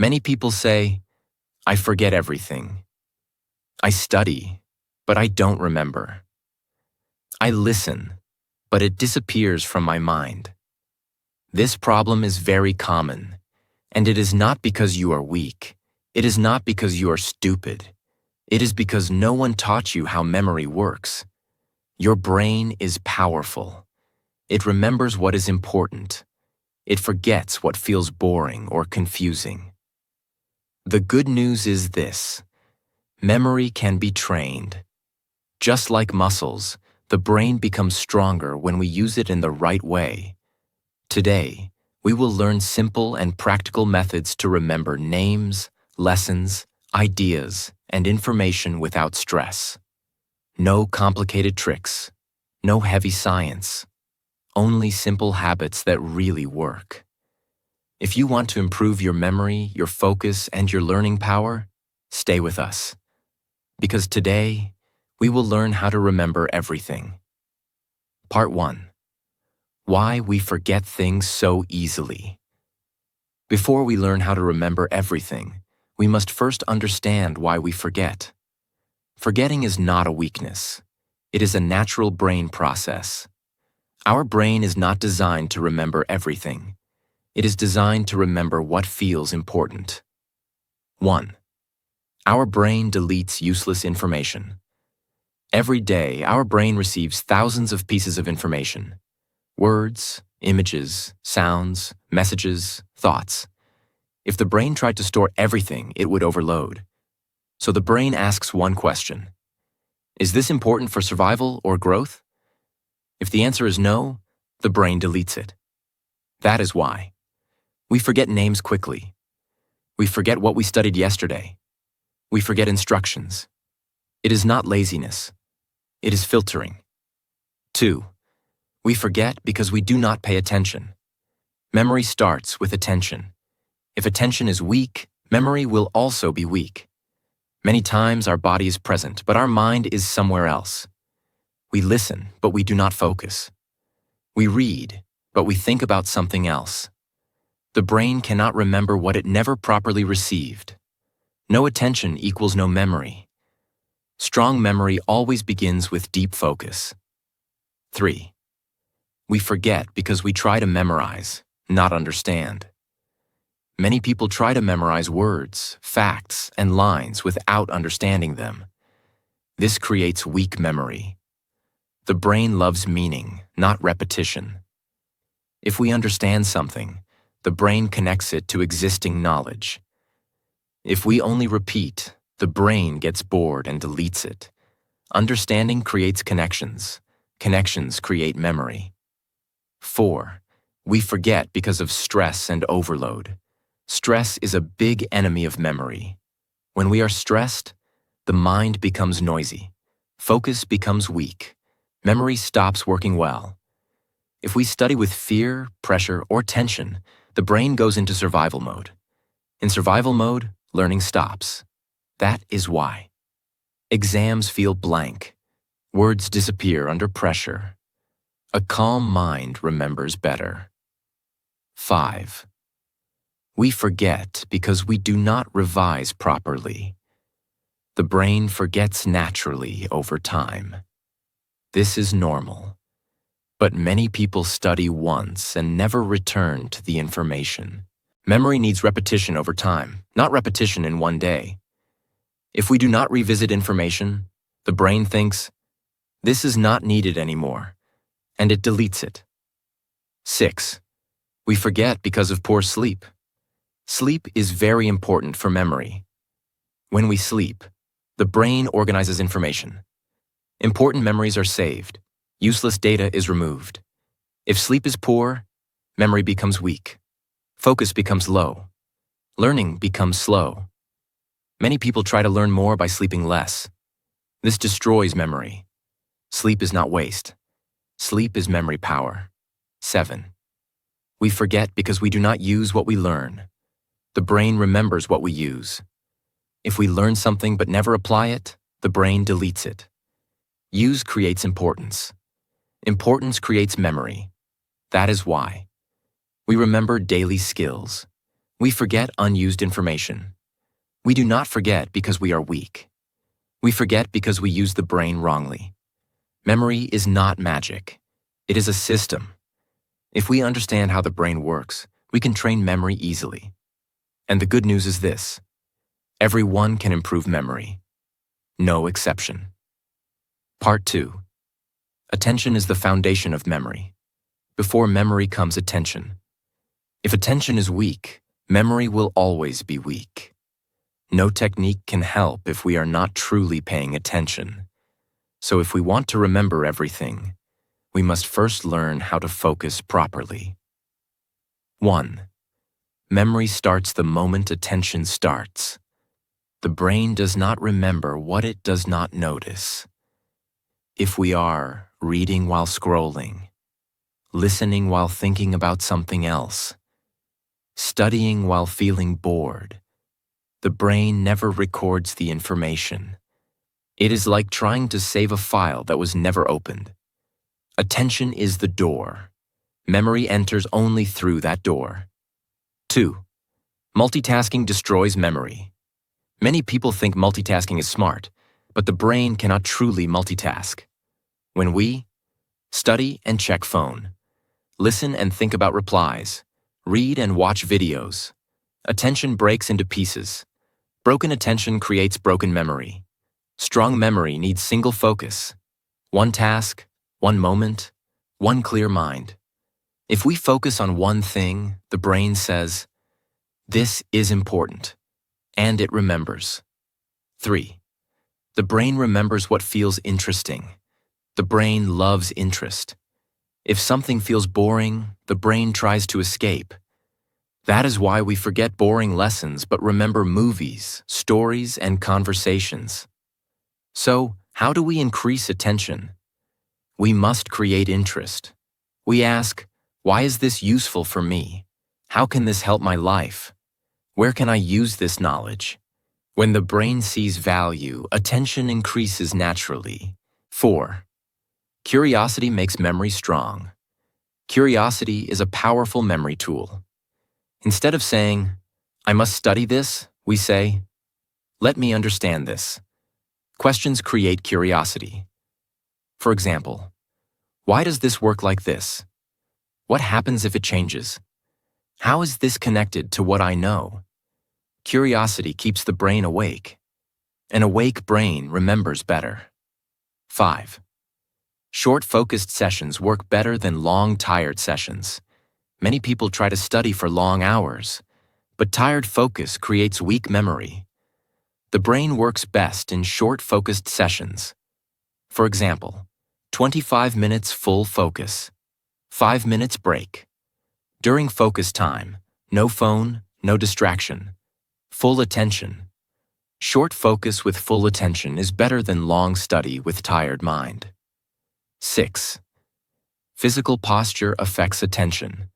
Many people say, I forget everything. I study, but I don't remember. I listen, but it disappears from my mind. This problem is very common, and it is not because you are weak. It is not because you are stupid. It is because no one taught you how memory works. Your brain is powerful. It remembers what is important. It forgets what feels boring or confusing. The good news is this: memory can be trained. Just like muscles, the brain becomes stronger when we use it in the right way. Today, we will learn simple and practical methods to remember names, lessons, ideas, and information without stress. No complicated tricks, no heavy science, only simple habits that really work. If you want to improve your memory, your focus, and your learning power, stay with us. Because today, we will learn how to remember everything. Part 1. Why we forget things so easily. Before we learn how to remember everything, we must first understand why we forget. Forgetting is not a weakness. It is a natural brain process. Our brain is not designed to remember everything. It is designed to remember what feels important. 1. Our brain deletes useless information. Every day, our brain receives thousands of pieces of information. Words, images, sounds, messages, thoughts. If the brain tried to store everything, it would overload. So the brain asks one question: is this important for survival or growth? If the answer is no, the brain deletes it. That is why we forget names quickly. We forget what we studied yesterday. We forget instructions. It is not laziness. It is filtering. 2. We forget because we do not pay attention. Memory starts with attention. If attention is weak, memory will also be weak. Many times our body is present, but our mind is somewhere else. We listen, but we do not focus. We read, but we think about something else. The brain cannot remember what it never properly received. No attention equals no memory. Strong memory always begins with deep focus. 3. We forget because we try to memorize, not understand. Many people try to memorize words, facts, and lines without understanding them. This creates weak memory. The brain loves meaning, not repetition. If we understand something, the brain connects it to existing knowledge. If we only repeat, the brain gets bored and deletes it. Understanding creates connections. Connections create memory. 4. We forget because of stress and overload. Stress is a big enemy of memory. When we are stressed, the mind becomes noisy. Focus becomes weak. Memory stops working well. If we study with fear, pressure, or tension, the brain goes into survival mode. In survival mode, learning stops. That is why exams feel blank. Words disappear under pressure. A calm mind remembers better. 5. We forget because we do not revise properly. The brain forgets naturally over time. This is normal. But many people study once and never return to the information. Memory needs repetition over time, not repetition in one day. If we do not revisit information, the brain thinks, this is not needed anymore, and it deletes it. 6. We forget because of poor sleep. Sleep is very important for memory. When we sleep, the brain organizes information. Important memories are saved. Useless data is removed. If sleep is poor, memory becomes weak. Focus becomes low. Learning becomes slow. Many people try to learn more by sleeping less. This destroys memory. Sleep is not waste. Sleep is memory power. 7. We forget because we do not use what we learn. The brain remembers what we use. If we learn something but never apply it, the brain deletes it. Use creates importance. Importance creates memory. That is why we remember daily skills. We forget unused information. We do not forget because we are weak. We forget because we use the brain wrongly. Memory is not magic. It is a system. If we understand how the brain works, we can train memory easily. And the good news is this: everyone can improve memory. No exception. Part 2. Attention is the foundation of memory. Before memory comes attention. If attention is weak, memory will always be weak. No technique can help if we are not truly paying attention. So if we want to remember everything, we must first learn how to focus properly. 1. Memory starts the moment attention starts. The brain does not remember what it does not notice. If we are reading while scrolling, listening while thinking about something else, studying while feeling bored, the brain never records the information. It is like trying to save a file that was never opened. Attention is the door. Memory enters only through that door. 2. Multitasking destroys memory. Many people think multitasking is smart, but the brain cannot truly multitask. When we study and check phone, listen and think about replies, read and watch videos, attention breaks into pieces. Broken attention creates broken memory. Strong memory needs single focus. One task, one moment, one clear mind. If we focus on one thing, the brain says, "This is important," and it remembers. 3. The brain remembers what feels interesting. The brain loves interest. If something feels boring, the brain tries to escape. That is why we forget boring lessons but remember movies, stories, and conversations. So, how do we increase attention? We must create interest. We ask, why is this useful for me? How can this help my life? Where can I use this knowledge? When the brain sees value, attention increases naturally. 4. Curiosity makes memory strong. Curiosity is a powerful memory tool. Instead of saying, "I must study this," we say, "Let me understand this." Questions create curiosity. For example, why does this work like this? What happens if it changes? How is this connected to what I know? Curiosity keeps the brain awake. An awake brain remembers better. 5. Short focused sessions work better than long tired sessions. Many people try to study for long hours, but tired focus creates weak memory. The brain works best in short focused sessions. For example, 25 minutes full focus, 5 minutes break. During focus time, no phone, no distraction, full attention. Short focus with full attention is better than long study with tired mind. 6. Physical posture affects attention.